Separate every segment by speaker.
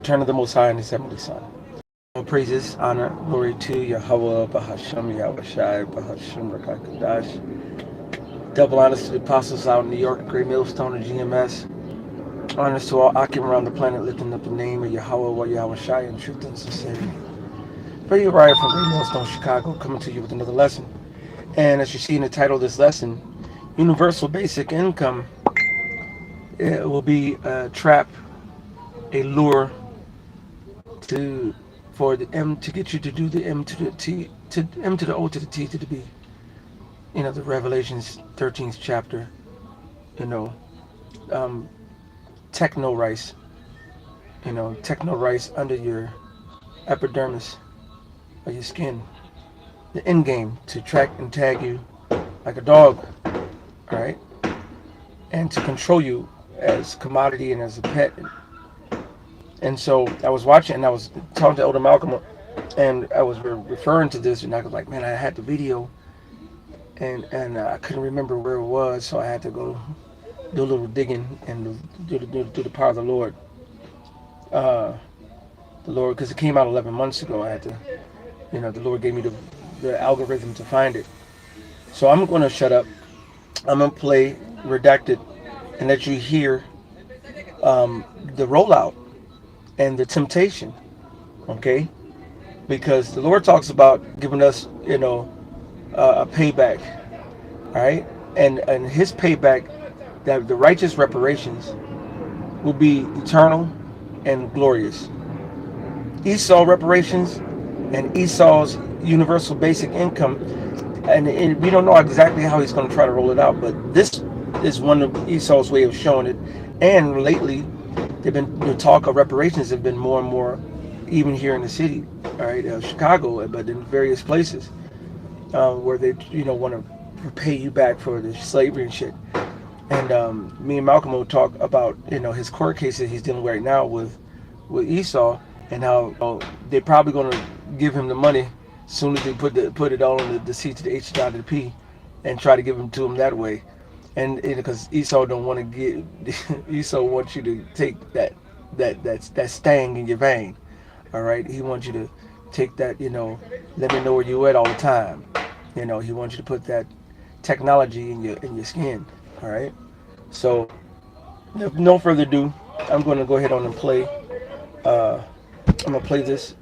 Speaker 1: Return of the Most High and His Heavenly Son. All praises, honor, glory to Yahweh, Bahasham, Yahweh Shai, Bahasham, Rakakadash. Double honors to the apostles out in New York, Great Millstone, and GMS. Honors to all Akim around the planet, lifting up the name of Yahweh, Yahweh Shai, in truth and sincerity. Brady Ryan from Great Millstone, Chicago, coming to you with another lesson. And as you see in the title of this lesson, Universal Basic Income, it will be a trap, a lure for the M to get you to do the M to the T to M to the O to the T to the B. The Revelations 13th chapter. Um, techno rice. Techno rice under your epidermis of your skin. The end game to track and tag you like a dog, all right, and to control you as commodity and as a pet. And so I was watching, and I was talking to Elder Malcolm, and I was referring to this, and I was like, man, I had the video, and I couldn't remember where it was, so I had to go do a little digging and do the power of the Lord. Because it came out 11 months ago. I had to, the Lord gave me the algorithm to find it. So I'm going to shut up. I'm going to play Redacted and let you hear the rollout and the temptation, okay? Because the Lord talks about giving us, a payback, all right? And His payback, that the righteous reparations, will be eternal and glorious. Esau reparations and Esau's universal basic income, and we don't know exactly how he's going to try to roll it out, but this is one of Esau's way of showing it. And lately, the talk of reparations have been more and more, even here in the city, all right, Chicago, but in various places, where they, want to pay you back for the slavery and shit. And me and Malcolm will talk about, his court cases he's dealing with right now with Esau, and how they're probably going to give him the money as soon as they put it all on the C to the H to the P, and try to give him to him that way. And because Esau don't want to get, Esau wants you to take that stang in your vein, all right. He wants you to take that, let me know where you at all the time. He wants you to put that technology in your skin, all right. So, if no further ado, I'm going to go ahead on and play. I'm gonna play this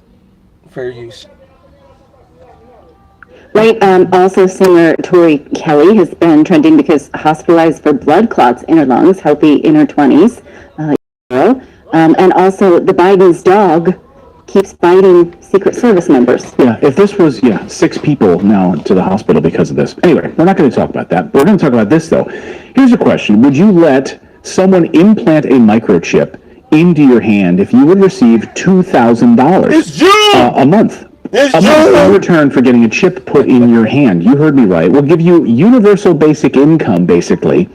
Speaker 1: for your use.
Speaker 2: Right. Also, singer Tori Kelly has been trending because hospitalized for blood clots in her lungs, healthy in her 20s. And also, the Biden's dog keeps biting Secret Service members.
Speaker 3: Yeah, if this was, 6 people now to the hospital because of this. Anyway, we're not going to talk about that. We're going to talk about this, though. Here's a question. Would you let someone implant a microchip into your hand if you would receive $2,000 a month? In return for getting a chip put in your hand. You heard me right. We'll give you universal basic income, basically,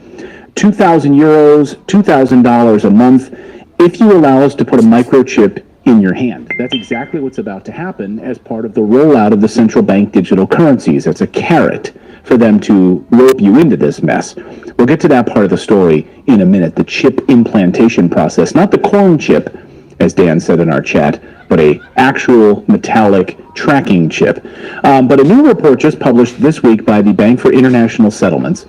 Speaker 3: 2,000 euros, $2,000 a month, if you allow us to put a microchip in your hand. That's exactly what's about to happen as part of the rollout of the central bank digital currencies. It's a carrot for them to rope you into this mess. We'll get to that part of the story in a minute, the chip implantation process, not the corn chip, as Dan said in our chat, but a actual metallic tracking chip. But a new report just published this week by the Bank for International Settlements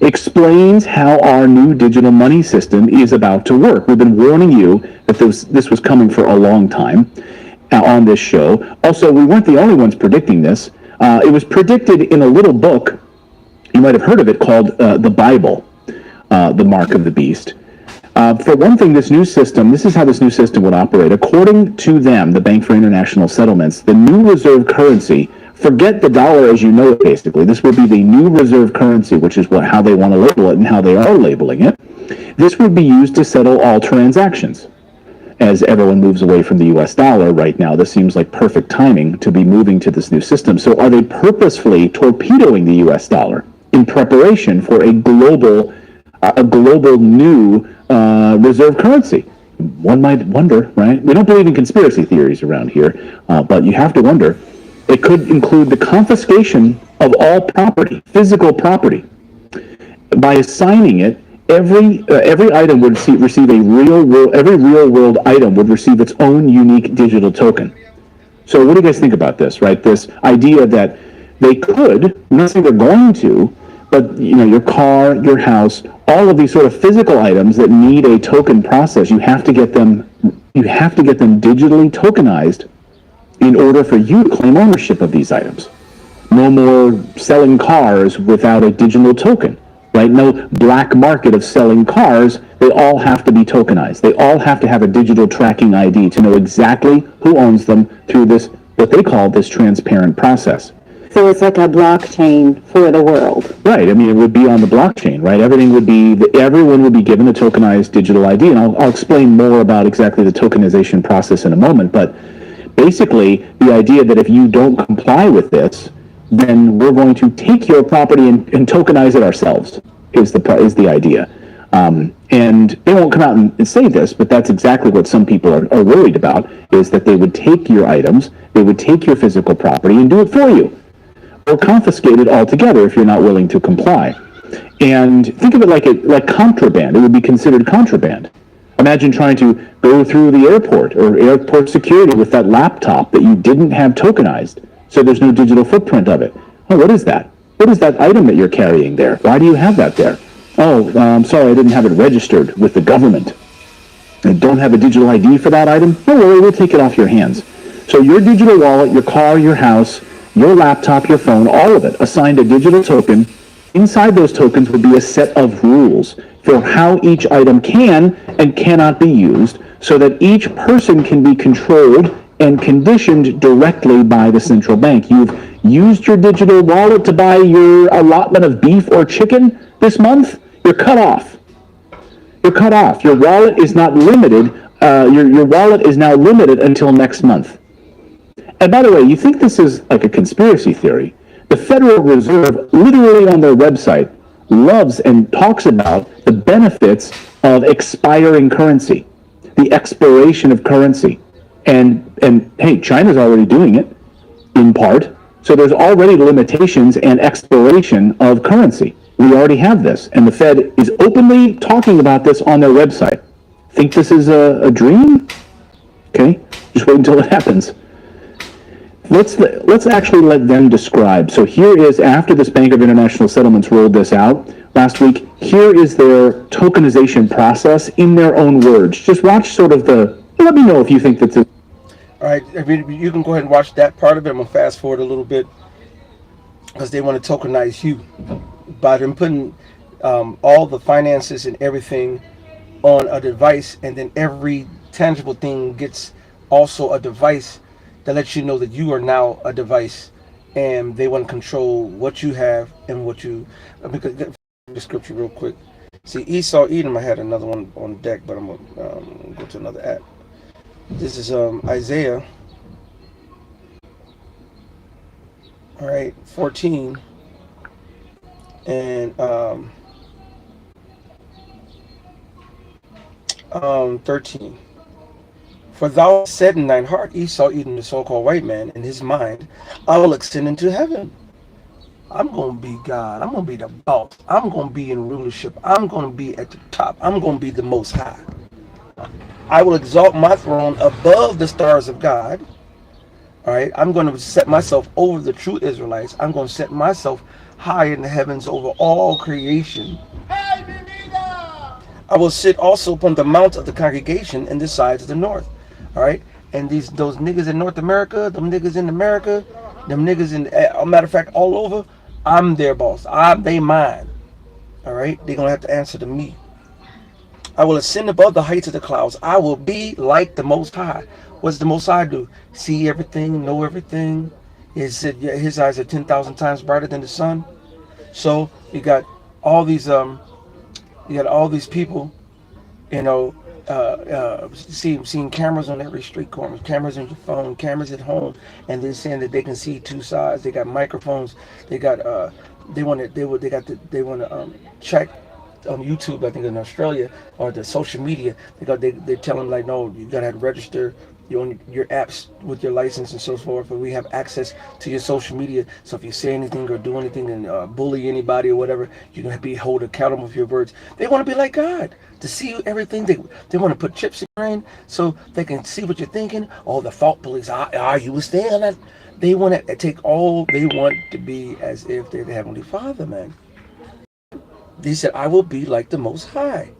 Speaker 3: explains how our new digital money system is about to work. We've been warning you that this was coming for a long time on this show. Also, we weren't the only ones predicting this. It was predicted in a little book, you might have heard of it, called The Bible, The Mark of the Beast. For one thing, this is how this new system would operate. According to them, the Bank for International Settlements, the new reserve currency, forget the dollar as you know it, basically. This will be the new reserve currency, which is how they want to label it and how they are labeling it. This would be used to settle all transactions. As everyone moves away from the U.S. dollar right now, this seems like perfect timing to be moving to this new system. So are they purposefully torpedoing the U.S. dollar in preparation for a global new reserve currency? One might wonder, right? We don't believe in conspiracy theories around here, but you have to wonder. It could include the confiscation of all property, physical property, by assigning it every item would receive a real world. Every real world item would receive its own unique digital token. So what do you guys think about this? Right, this idea that they could, I'm not saying they're going to, but your car, your house, all of these sort of physical items that need a token process, you have to get them digitally tokenized in order for you to claim ownership of these items. No more selling cars without a digital token, right? No black market of selling cars. They all have to be tokenized. They all have to have a digital tracking ID to know exactly who owns them through this, what they call this transparent process.
Speaker 2: So it's like a blockchain for the world.
Speaker 3: Right. I mean, it would be on the blockchain, right? Everyone would be given a tokenized digital ID. And I'll explain more about exactly the tokenization process in a moment. But basically, the idea that if you don't comply with this, then we're going to take your property and tokenize it ourselves, is the idea. And they won't come out and say this, but that's exactly what some people are worried about, is that they would take your items, they would take your physical property and do it for you, or confiscate it altogether if you're not willing to comply. And think of it like contraband. It would be considered contraband. Imagine trying to go through the airport or airport security with that laptop that you didn't have tokenized, so there's no digital footprint of it. Oh, what is that? What is that item that you're carrying there? Why do you have that there? Oh, I'm sorry, I didn't have it registered with the government. I don't have a digital ID for that item? No worry, we'll take it off your hands. So your digital wallet, your car, your house, your laptop, your phone, all of it assigned a digital token. Inside those tokens would be a set of rules for how each item can and cannot be used, so that each person can be controlled and conditioned directly by the central bank. You've used your digital wallet to buy your allotment of beef or chicken this month, you're cut off. You're cut off. Your wallet is not limited. Your wallet is now limited until next month. And by the way, you think this is like a conspiracy theory? The Federal Reserve, literally on their website, loves and talks about the benefits of expiring currency, the expiration of currency. And hey, China's already doing it, in part. So there's already limitations and expiration of currency. We already have this, and the Fed is openly talking about this on their website. Think this is a dream? Okay, just wait until it happens. Let's actually let them describe. So here is, after this Bank of International Settlements rolled this out last week, here is their tokenization process in their own words. Just watch sort of let me know if you think that's
Speaker 1: All right, you can go ahead and watch that part of it. I'm going to fast forward a little bit, because they want to tokenize you by them putting all the finances and everything on a device, and then every tangible thing gets also a device that lets you know that you are now a device, and they want to control what you have and what you. Because the scripture real quick. See, Esau, Edom. I had another one on deck, but I'm gonna go to another app. This is Isaiah. All right, 14 and 13. For thou hast said in thine heart, Esau, Edom, the so-called white man, in his mind, I will ascend into heaven. I'm going to be God. I'm going to be the boss. I'm going to be in rulership. I'm going to be at the top. I'm going to be the most high. I will exalt my throne above the stars of God. All right. I'm going to set myself over the true Israelites. I'm going to set myself high in the heavens over all creation. I will sit also upon the mount of the congregation in the sides of the north. All right. And those niggas in North America, them niggas in America, them niggas in, matter of fact, all over, I'm their boss. They mine. All right. They're going to have to answer to me. I will ascend above the heights of the clouds. I will be like the Most High. What's the Most High do? See everything, know everything. His eyes are 10,000 times brighter than the sun. So you got all these people, seeing cameras on every street corner, cameras on your phone, cameras at home, and they're saying that they can see two sides. They got microphones. They got they want to check on YouTube, I think in Australia, or the social media. They tell them like, no, you gotta have to register your apps with your license and so forth, and we have access to your social media. So if you say anything or do anything and bully anybody or whatever, you can be held accountable for your words. They want to be like God, to see everything. They want to put chips in your brain so they can see what you're thinking. All the thought police, you was there. They want to take all. They want to be as if they're the Heavenly Father, man. He said, I will be like the Most High.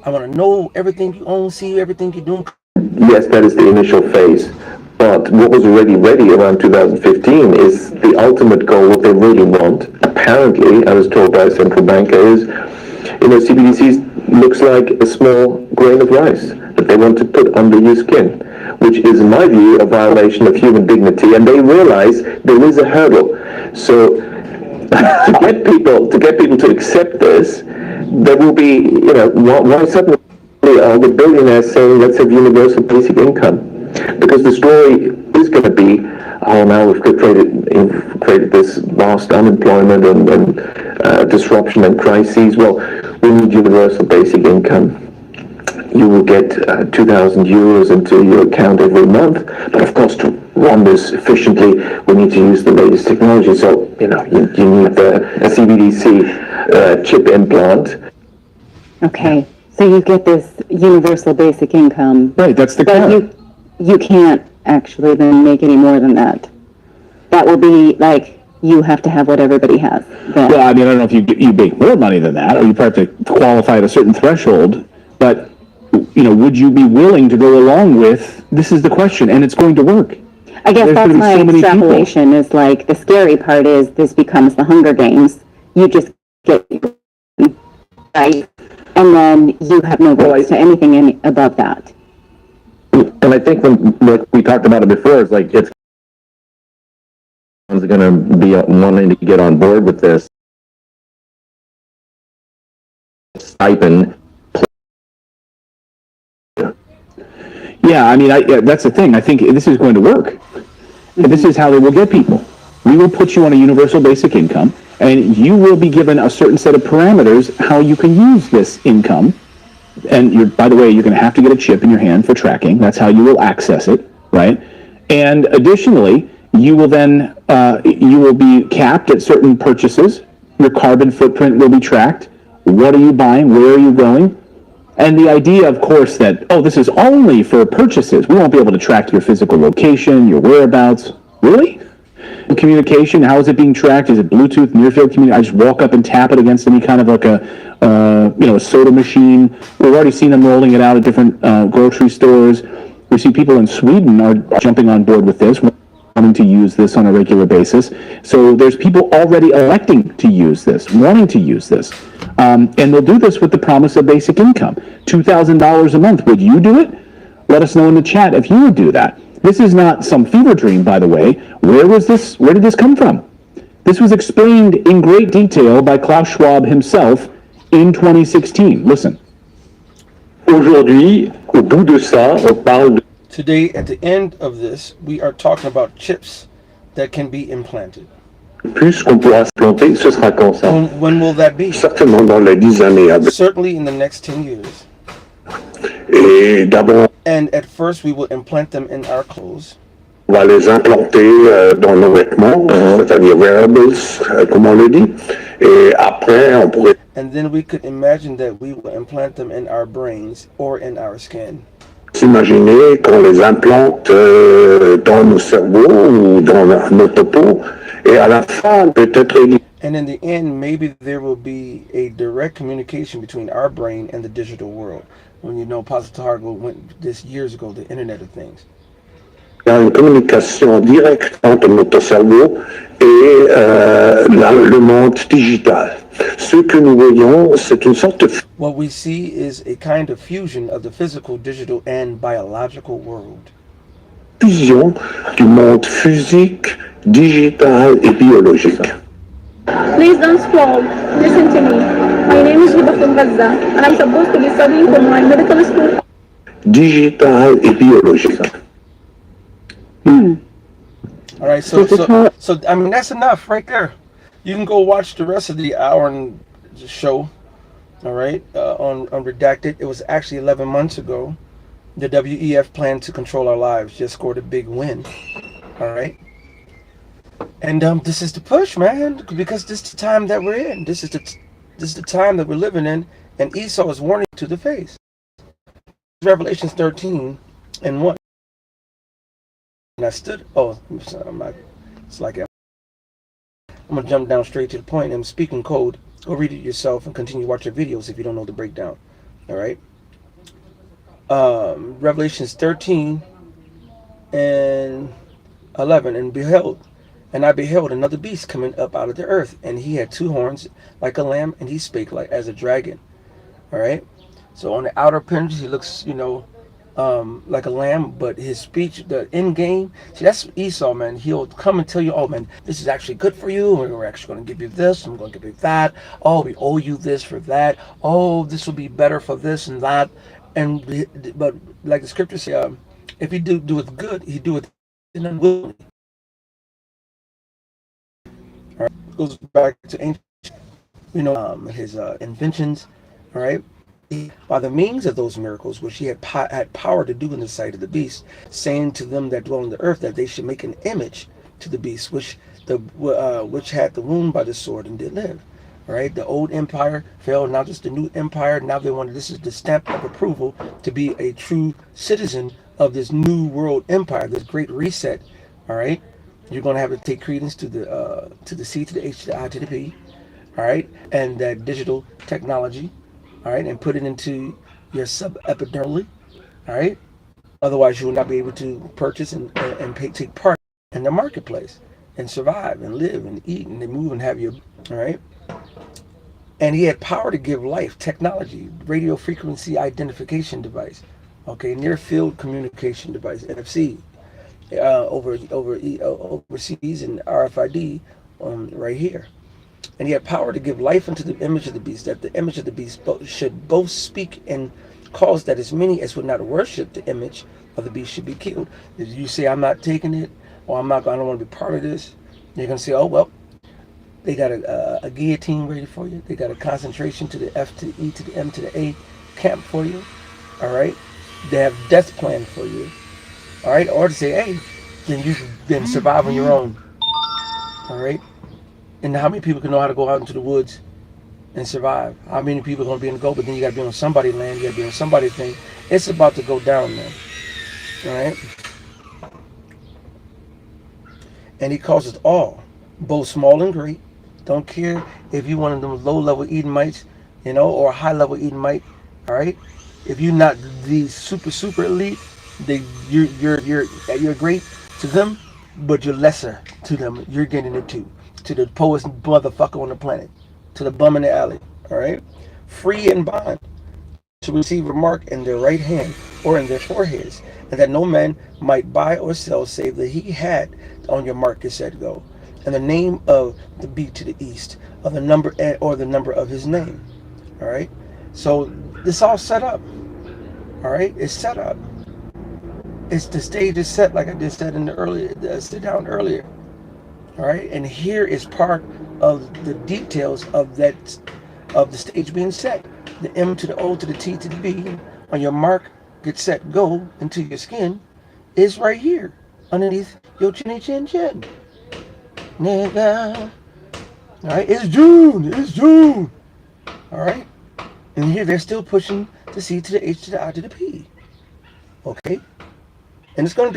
Speaker 1: I want to know everything you own, see everything you're doing.
Speaker 4: Yes, that is the initial phase. But what was already ready around 2015 is the ultimate goal. What they really want, apparently, I was told by a central banker, is, CBDCs looks like a small grain of rice that they want to put under your skin, which is, in my view, a violation of human dignity. And they realize there is a hurdle. So to get people to accept this, there will be, why suddenly are the billionaires saying let's have universal basic income? Because the story is going to be, now we've created this vast unemployment and disruption and crises. Well, we need universal basic income. You will get 2,000 euros into your account every month. But of course, to run this efficiently, we need to use the latest technology. So, you need a CBDC chip implant.
Speaker 2: Okay, so you get this universal basic income.
Speaker 3: Right, that's the
Speaker 2: But
Speaker 3: cap.
Speaker 2: you can't actually then make any more than that. That will be like, you have to have what everybody has. Then.
Speaker 3: Well, I mean, I don't know if you make more money than that, or you probably have to qualify at a certain threshold, but, would you be willing to go along with, this is the question, and it's going to work.
Speaker 2: I guess
Speaker 3: There's
Speaker 2: that's
Speaker 3: gonna be
Speaker 2: my
Speaker 3: so many
Speaker 2: extrapolation is like, the scary part is this becomes the Hunger Games. You just get, right? And then you have no rights to anything above that.
Speaker 4: And I think when we talked about it before, it's like it's going to be wanting to get on board with this stipend.
Speaker 3: Yeah, I mean, that's the thing. I think this is going to work. And this is how they will get people. We will put you on a universal basic income, and you will be given a certain set of parameters how you can use this income. And by the way, you're going to have to get a chip in your hand for tracking. That's how you will access it, right? And additionally, you will then you will be capped at certain purchases. Your carbon footprint will be tracked. What are you buying? Where are you going? And the idea, of course, that, this is only for purchases. We won't be able to track your physical location, your whereabouts. Really? Communication, how is it being tracked? Is it Bluetooth, near-field communication? I just walk up and tap it against any kind of like a soda machine. We've already seen them rolling it out at different grocery stores. We see people in Sweden are jumping on board with this, wanting to use this on a regular basis. So there's people already electing to use this, wanting to use this. And they'll do this with the promise of basic income. $2,000 a month. Would you do it? Let us know in the chat if you would do that. This is not some fever dream, by the way. Where did this come from? This was explained in great detail by Klaus Schwab himself in 2016. Listen.
Speaker 4: Aujourd'hui, au bout de ça, on parle de...
Speaker 1: Today, at the end of this, we are talking about chips that can be implanted.
Speaker 4: Plus qu'on pourra se planter, ce sera quand ça?
Speaker 1: When will that be?
Speaker 4: Certainement dans les 10 années à venir.
Speaker 1: Certainly in the next 10 years.
Speaker 4: Et d'abord,
Speaker 1: And at first, we will implant them in our clothes.
Speaker 4: on va les implanter dans nos vêtements, c'est-à-dire wearables, comme on le dit. Et après, on pourrait
Speaker 1: And then we could imagine that we will implant them in our brains or in our skin.
Speaker 4: s'imaginer qu'on les implante dans nos cerveaux ou dans notre peau. Et à la fin, peut-être...
Speaker 1: And in the end, maybe there will be a direct communication between our brain and the digital world. When Pastor Targo went this years ago, the Internet of Things.
Speaker 4: Il y a une communication directe entre notre cerveau et le monde digital. Ce que nous voyons, c'est une sorte de
Speaker 1: What we see is a kind of fusion of the physical, digital, and biological world.
Speaker 4: fusion du monde physique, digital et biologique.
Speaker 5: Please don't scroll. Listen to me. My name is Hiba from Gaza, and I'm supposed to be studying for my medical school.
Speaker 4: Digital et biologique.
Speaker 1: All right, so I mean that's enough right there. You can go watch the rest of the hour and show. All right, on Redacted. It was actually 11 months ago. The WEF plan to control our lives just scored a big win. All right. And this is the push, man, because this is the time that we're in. This is the time that we're living in, and Esau is warning to the face. Revelations 13 and 1. And I stood. Oh, I'm not. It's like I'm gonna jump down straight to the point. I'm speaking code. Go read it yourself and continue to watch your videos if you don't know the breakdown. All right. Revelations 13 and 11. And I beheld another beast coming up out of the earth, and he had two horns like a lamb, and he spake like as a dragon. All right. So on the outer appearance, he looks, like a lamb, but his speech, the end game, see, that's Esau, man. He'll come and tell you, oh, man, this is actually good for you. We're actually going to give you this. I'm going to give you that. Oh, we owe you this for that. Oh, this will be better for this and that. But like the scripture says, if he do it good, he do it unwillingly. All right, goes back to ancient, his inventions. All right, by the means of those miracles which he had power to do in the sight of the beast, saying to them that dwell on the earth that they should make an image to the beast, which had the wound by the sword and did live. All right, the old empire fell. Now just the new empire. Now they wanted, this is the stamp of approval to be a true citizen of this new world empire, this great reset. All right, you're going to have to take credence to the C to the H to the I to the P. All right, and that digital technology. All right, and put it into your sub-epidermally. All right, otherwise you will not be able to purchase and take part in the marketplace and survive and live and eat and move and have your, all right. And he had power to give life, technology, radio frequency identification device, okay, near field communication device, NFC, overseas, and RFID right here. And he had power to give life unto the image of the beast, that the image of the beast should both speak and cause that as many as would not worship the image of the beast should be killed. If you say, I'm not taking it, or I don't want to be part of this, you're going to say, oh, well, they got a guillotine ready for you. They got a concentration to the F to the E to the M to the A camp for you. All right. They have death plan for you. All right. Or to say, hey, then you then survive on your own. All right. And how many people can know how to go out into the woods and survive? How many people are going to be in the go? But then you got to be on somebody's land. You got to be on somebody's thing. It's about to go down, man. All right. And he calls us all, both small and great. Don't care if you're one of them low-level Edomites, or a high-level Edomite. All right. If you're not the super elite, you're great to them, but you're lesser to them. You're getting it too. To the poorest motherfucker on the planet, to the bum in the alley. All right. Free and bond to receive a mark in their right hand or in their foreheads, and that no man might buy or sell save that he had on your mark, it said go, and the name of the beast to the east, of the number or the number of his name. All right. So this all set up. All right. It's set up. It's the stage is set, like I just said in the earlier sit down earlier. All right. And here is part of the details of the stage being set. The M to the O to the T to the B on your mark, get set, go into your skin is right here underneath your chinny chin chin. Nigga. All right, it's June. All right, and here they're still pushing the C to the H to the I to the P. Okay, and it's going to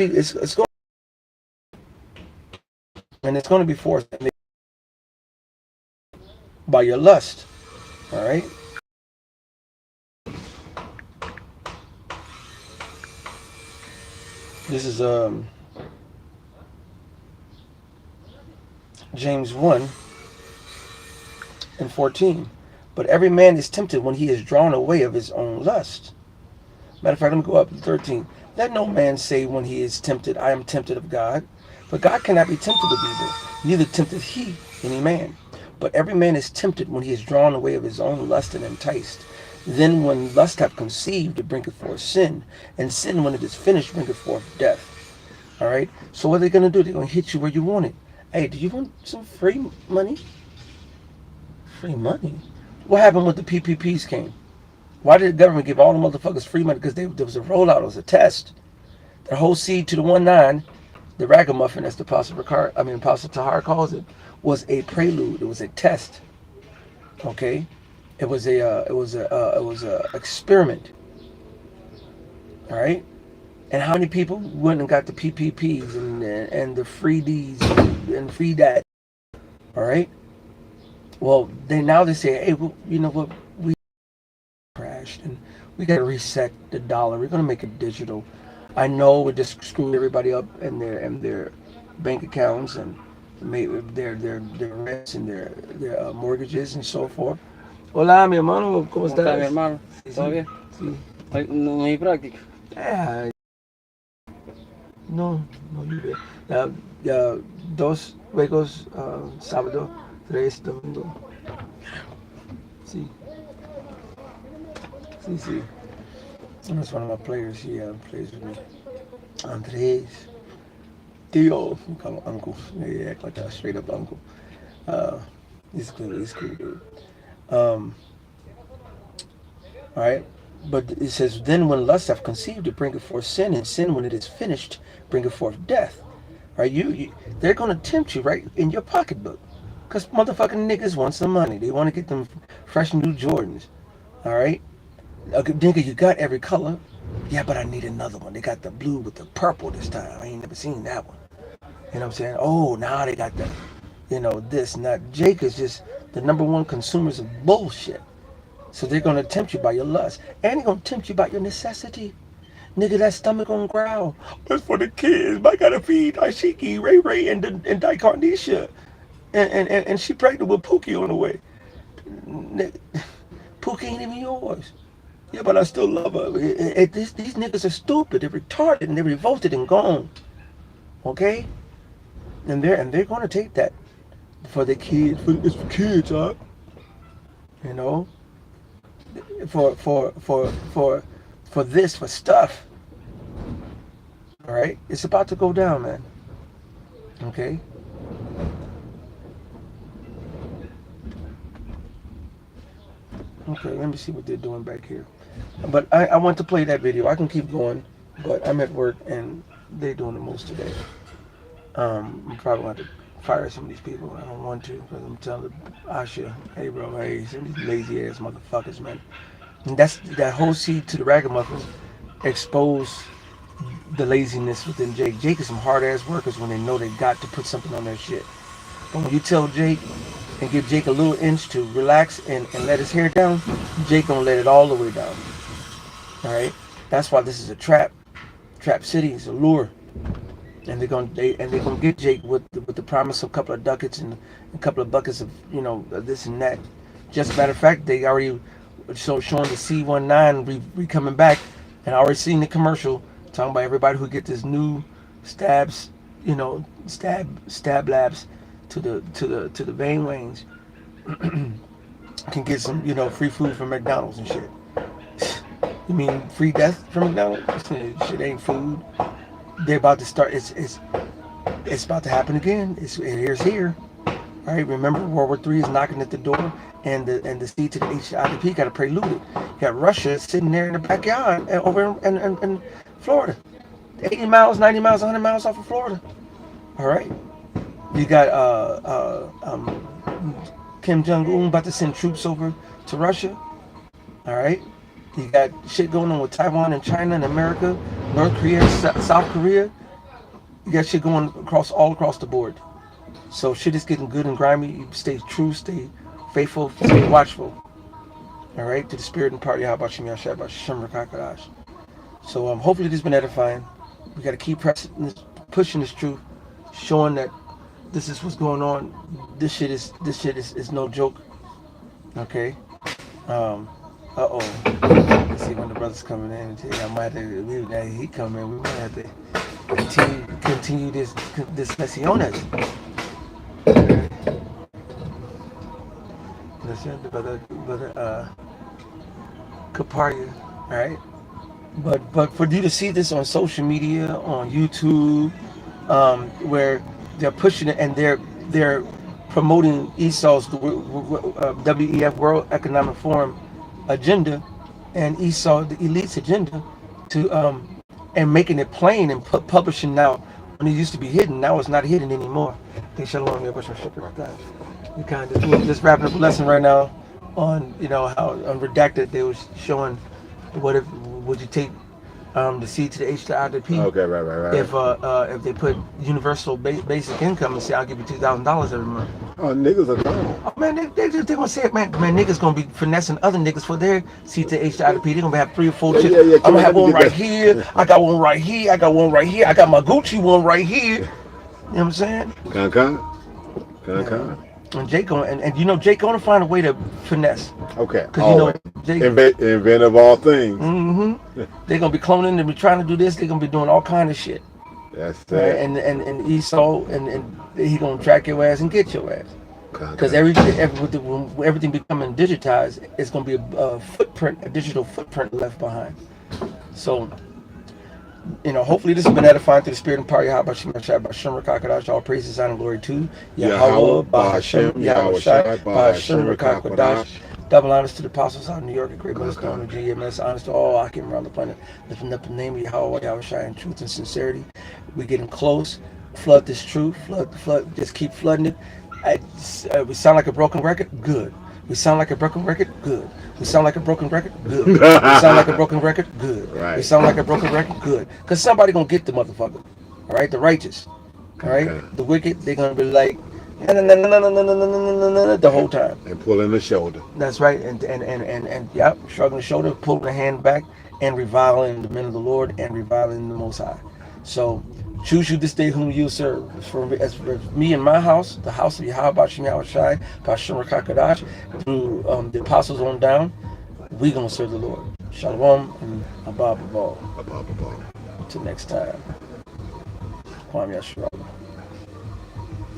Speaker 1: be forced by your lust. All right. This is James 1:14. But every man is tempted when he is drawn away of his own lust. Matter of fact, let me go up to 13. Let no man say when he is tempted, I am tempted of God. For God cannot be tempted with evil, neither tempteth he any man. But every man is tempted when he is drawn away of his own lust and enticed. Then when lust hath conceived, it bringeth forth sin. And sin, when it is finished, bringeth forth death. All right? So what are they going to do? They're going to hit you where you want it. Hey, do you want some free money? Free money? What happened when the PPPs came? Why did the government give all the motherfuckers free money? Because there was a rollout, it was a test. The whole seed to the 1-9, the ragamuffin, as the Apostle Tahar calls it, was a prelude. It was a test. Okay, it was a experiment. All right, and how many people went and got the PPPs and the free Ds and free that? All right. Well, now they say, hey, well, you know what? We crashed and we got to reset the dollar. We're gonna make it digital. I know we just screwed everybody up and their bank accounts and their rents and their mortgages and so forth. Hola, mi hermano, ¿cómo
Speaker 6: ¿Cómo está, mi
Speaker 1: estás?
Speaker 6: hermano? ¿Todo bien?
Speaker 1: Sí.
Speaker 6: No hay práctica.
Speaker 1: Ah, no, you bien. Dos juegos, sábado, 3 domingo. Sí. Sí. That's one of my players. He plays with me. Andres. Theo. We call him Uncle. They act like a straight up uncle. He's cool. Dude. All right. But it says, then when lust hath conceived, it bringeth forth sin, and sin, when it is finished, bringeth forth death. Right? They're going to tempt you right in your pocketbook. Because motherfucking niggas want some money. They want to get them fresh new Jordans. All right? Nigga, you got every color. Yeah, but I need another one. They got the blue with the purple this time. I ain't never seen that one. You know what I'm saying? Oh, now they got the, this and that. Jake is just the #1 consumers of bullshit. So they're going to tempt you by your lust. And they're going to tempt you by your necessity. Nigga, that stomach gonna growl. It's for the kids. I gotta feed Ashiki, Ray Ray, and Dicarnesia. And she pregnant with Pookie on the way. Pookie ain't even yours. Yeah, but I still love her. These niggas are stupid. They're retarded and they're revolted and gone. Okay? And they're gonna take that for the kids. It's for kids, huh? You know? For this, for stuff. All right? It's about to go down, man. Okay? Okay, let me see what they're doing back here. But I want to play that video. I can keep going, but I'm at work and they're doing the most today. I'm probably going to fire some of these people. I don't want to, because I'm telling Asha, hey bro, hey, some of these lazy ass motherfuckers, man. And that whole seed to the ragamuffin expose the laziness within Jake. Jake is some hard ass workers when they know they got to put something on their shit. But when you tell Jake and give Jake a little inch to relax and let his hair down, Jake gonna let it all the way down. Alright? That's why this is a trap. Trap City is a lure. And they're gonna get Jake with the promise of a couple of ducats and a couple of buckets of, this and that. Just a matter of fact, they already showing the C19 coming back, and I already seen the commercial talking about everybody who get this new stabs, stab labs to the vein range can get some, free food from McDonald's and shit. You mean free death from McDonald's? Shit ain't food. They're about to start. It's about to happen again. Here's here. All right. Remember, World War III is knocking at the door, and the seed to the HIDP got to prelude it. You got Russia sitting there in the backyard over in Florida, 80 miles, 90 miles, 100 miles off of Florida. All right. You got Kim Jong-un about to send troops over to Russia. All right. You got shit going on with Taiwan and China and America, North Korea, South Korea. You got shit going all across the board. So shit is getting good and grimy. You stay true, stay faithful, stay watchful. All right, to the spirit and party. How about Shem Yashai, about Shem Rakakadash. So hopefully this has been edifying. We got to keep pushing this truth, showing that this is what's going on. This shit is no joke. Okay. Uh-oh. Let's see when the brother's coming in. I might have to, he come in, we might have to continue this lesiones. Listen, brother Kaparia, alright? But for you to see this on social media, on YouTube, where they're pushing it and they're promoting Esau's WEF World Economic Forum agenda, and Esau, the elite's agenda, to and making it plain and publishing now. When it used to be hidden, now it's not hidden anymore. They shalom, your question, we kind of just wrapping up a lesson right now on how on redacted they was showing what if would you take the C to the H to the I to the P.
Speaker 7: Okay, right.
Speaker 1: If they put universal basic income and say I'll give you $2,000 every month.
Speaker 7: Oh, niggas are dumb.
Speaker 1: Oh, man, they gonna say it, man. Niggas gonna be finessing other niggas for their C to H to I to P. They gonna have 3 or 4 chicks.
Speaker 7: Yeah.
Speaker 1: I'm gonna have one right here. I got one right here. I got one right here. I got my Gucci one right here. You know what I'm saying?
Speaker 7: Con.
Speaker 1: And Jake and Jake gonna find a way to finesse.
Speaker 7: Okay.
Speaker 1: Because Jake,
Speaker 7: invent of all things.
Speaker 1: They're gonna be cloning. They be trying to do this. They're gonna be doing all kind of shit.
Speaker 7: That's
Speaker 1: right?
Speaker 7: that.
Speaker 1: And Esau and he gonna track your ass and get your ass. Because with everything becoming digitized, it's gonna be a digital footprint left behind. So, hopefully this has been edifying through the spirit and power of Yahweh B'Shem Rakakadash. All praises, honor, and glory to Yahweh B'Shem Yahweh Shai B'Shem Rakakadash. Double honors to the apostles out in New York, a great millstone of GMS. Honors to all Akim around the planet. Lifting up the name of Yahweh Yahweh Shai in truth and sincerity. We're getting close. Flood this truth. Flood. Just keep flooding it. We sound like a broken record? Good. We sound like a broken record? Good. We sound like a broken record? Good. We sound like a broken record? Good.
Speaker 7: Right.
Speaker 1: We sound like a broken record? Good. Because somebody gonna get the motherfucker. All right? The righteous. All right?
Speaker 7: Okay.
Speaker 1: The wicked, they're gonna be like, the whole time.
Speaker 7: And pulling the shoulder.
Speaker 1: That's right. And yep, shrugging the shoulder, pulling the hand back, and reviling the men of the Lord and reviling the Most High. So choose you this day whom you serve. As for me and my house, the house of Yahweh B'Shem Yahweh Shai B'Shem Rakakadash, through the apostles on down, we gonna serve the Lord. Shalom and Abba Babal. Until next time. Kwame Yashua.